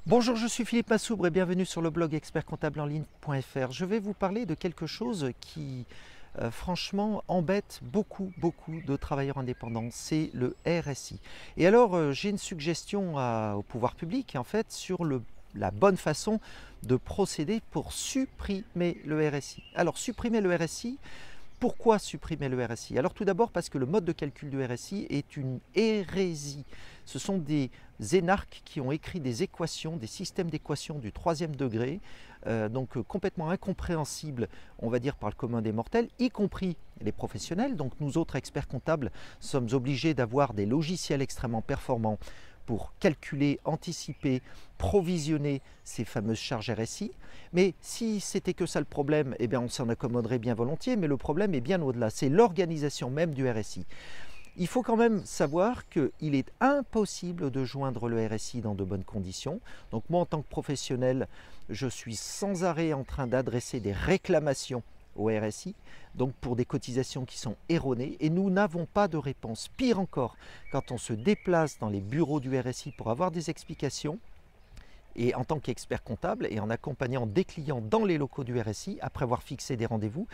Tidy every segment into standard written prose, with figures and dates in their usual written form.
Bonjour, je suis Philippe Massoubre et bienvenue sur le blog expertcomptableenligne.fr. Je vais vous parler de quelque chose qui, franchement, embête beaucoup de travailleurs indépendants, c'est le RSI. Et alors, j'ai une suggestion au pouvoir public, en fait, sur la bonne façon de procéder pour supprimer le RSI. Alors, supprimer le RSI, pourquoi supprimer le RSI? Alors tout d'abord parce que le mode de calcul du RSI est une hérésie. Ce sont des énarques qui ont écrit des équations, des systèmes d'équations du 3e degré, complètement incompréhensibles, on va dire, par le commun des mortels, y compris les professionnels. Donc nous autres experts comptables sommes obligés d'avoir des logiciels extrêmement performants pour calculer, anticiper, provisionner ces fameuses charges RSI. Mais si c'était que ça le problème, eh bien on s'en accommoderait bien volontiers, mais le problème est bien au-delà, c'est l'organisation même du RSI. Il faut quand même savoir qu'il est impossible de joindre le RSI dans de bonnes conditions. Donc moi, en tant que professionnel, je suis sans arrêt en train d'adresser des réclamations au RSI, donc pour des cotisations qui sont erronées, et nous n'avons pas de réponse. Pire encore, quand on se déplace dans les bureaux du RSI pour avoir des explications, et en tant qu'expert comptable et en accompagnant des clients dans les locaux du RSI, après avoir fixé des rendez-vous,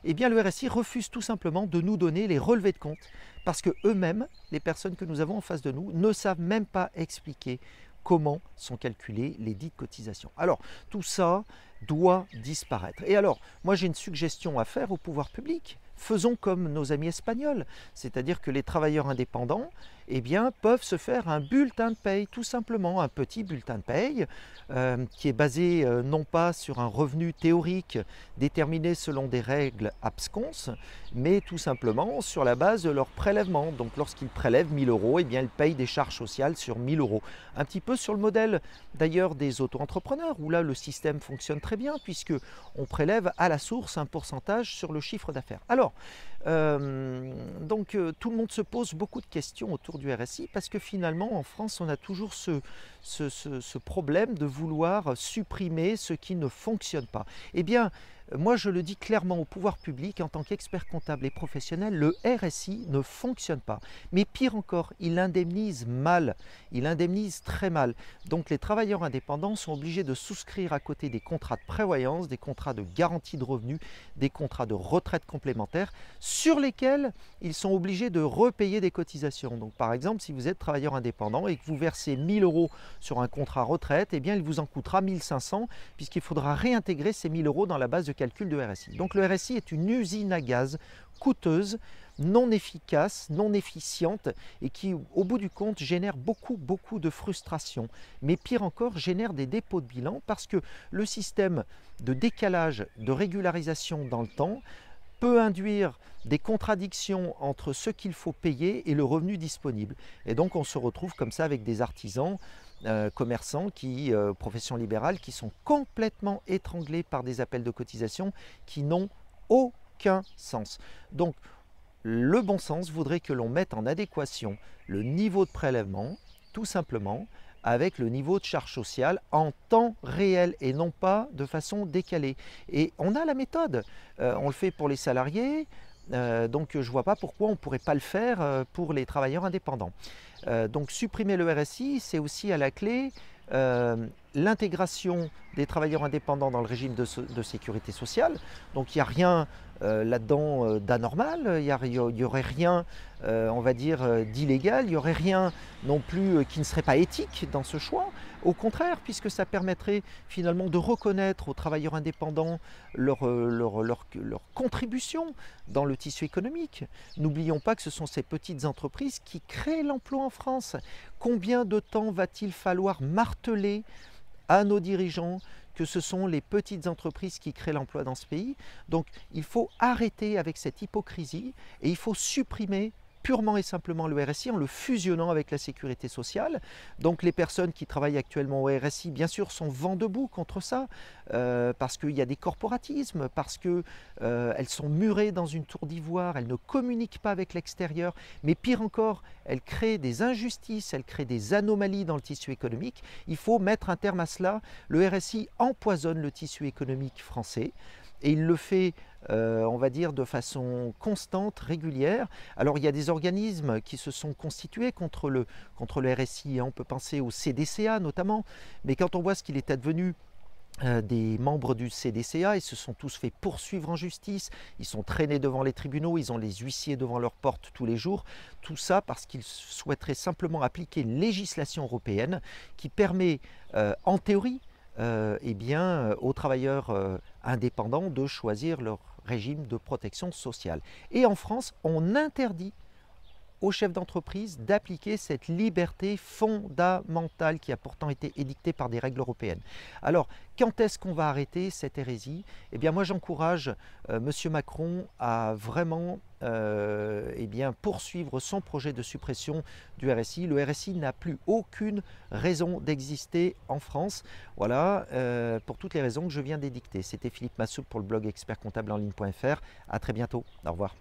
eh bien le RSI refuse tout simplement de nous donner les relevés de compte parce que eux-mêmes, les personnes que nous avons en face de nous, ne savent même pas expliquer comment sont calculées les dites cotisations. Alors, tout ça doit disparaître. Et alors, moi j'ai une suggestion à faire au pouvoir public. Faisons comme nos amis espagnols, c'est-à-dire que les travailleurs indépendants peuvent se faire un bulletin de paye, tout simplement, un petit bulletin de paye qui est basé non pas sur un revenu théorique déterminé selon des règles absconses, mais tout simplement sur la base de leur prélèvement. Donc lorsqu'ils prélèvent 1000 euros, ils payent des charges sociales sur 1000 euros. Un petit peu sur le modèle d'ailleurs des auto-entrepreneurs, où là le système fonctionne très bien, puisque on prélève à la source un pourcentage sur le chiffre d'affaires. Alors, tout le monde se pose beaucoup de questions autour du RSI parce que finalement en France on a toujours ce problème de vouloir supprimer ce qui ne fonctionne pas. Eh bien, moi je le dis clairement au pouvoir public en tant qu'expert comptable et professionnel, le RSI ne fonctionne pas. Mais pire encore, il indemnise mal, il indemnise très mal. Donc les travailleurs indépendants sont obligés de souscrire à côté des contrats de prévoyance, des contrats de garantie de revenus, des contrats de retraite complémentaire sur lesquels ils sont obligés de repayer des cotisations. Donc par exemple, si vous êtes travailleur indépendant et que vous versez 1000 euros sur un contrat retraite, eh bien il vous en coûtera 1500 puisqu'il faudra réintégrer ces 1000 euros dans la base de calcul de RSI. Donc le RSI est une usine à gaz coûteuse, non efficace, non efficiente et qui, au bout du compte, génère beaucoup de frustration. Mais pire encore, génère des dépôts de bilan parce que le système de décalage, de régularisation dans le temps peut induire des contradictions entre ce qu'il faut payer et le revenu disponible. Et donc on se retrouve comme ça avec des artisans, commerçants, profession libérale, qui sont complètement étranglés par des appels de cotisation qui n'ont aucun sens. Donc le bon sens voudrait que l'on mette en adéquation le niveau de prélèvement, tout simplement, avec le niveau de charge sociale en temps réel et non pas de façon décalée. Et on a la méthode, on le fait pour les salariés, donc je ne vois pas pourquoi on ne pourrait pas le faire pour les travailleurs indépendants. Donc supprimer le RSI, c'est aussi à la clé l'intégration des travailleurs indépendants dans le régime de sécurité sociale. Donc il n'y a rien là-dedans d'anormal, il n'y aurait rien, on va dire, d'illégal, il n'y aurait rien non plus qui ne serait pas éthique dans ce choix. Au contraire, puisque ça permettrait finalement de reconnaître aux travailleurs indépendants leur contribution dans le tissu économique. N'oublions pas que ce sont ces petites entreprises qui créent l'emploi en France. Combien de temps va-t-il falloir marteler à nos dirigeants que ce sont les petites entreprises qui créent l'emploi dans ce pays? Donc il faut arrêter avec cette hypocrisie et il faut supprimer purement et simplement le RSI en le fusionnant avec la sécurité sociale. Donc les personnes qui travaillent actuellement au RSI, bien sûr, sont vent debout contre ça, parce qu'il y a des corporatismes, parce qu'elles sont murées dans une tour d'ivoire, elles ne communiquent pas avec l'extérieur, mais pire encore, elles créent des injustices, elles créent des anomalies dans le tissu économique. Il faut mettre un terme à cela. Le RSI empoisonne le tissu économique français. et il le fait, on va dire, de façon constante, régulière. Alors il y a des organismes qui se sont constitués contre le RSI, hein. On peut penser au CDCA notamment, mais quand on voit ce qu'il est advenu des membres du CDCA, ils se sont tous fait poursuivre en justice, ils sont traînés devant les tribunaux, ils ont les huissiers devant leur porte tous les jours, tout ça parce qu'ils souhaiteraient simplement appliquer une législation européenne qui permet en théorie aux travailleurs indépendants de choisir leur régime de protection sociale. Et en France, on interdit aux chefs d'entreprise d'appliquer cette liberté fondamentale qui a pourtant été édictée par des règles européennes. Alors, quand est-ce qu'on va arrêter cette hérésie? Eh bien, moi, j'encourage M. Macron à vraiment poursuivre son projet de suppression du RSI. Le RSI n'a plus aucune raison d'exister en France. Voilà, pour toutes les raisons que je viens d'édicter. C'était Philippe Massouk pour le blog expertcomptableenligne.fr. À très bientôt. Au revoir.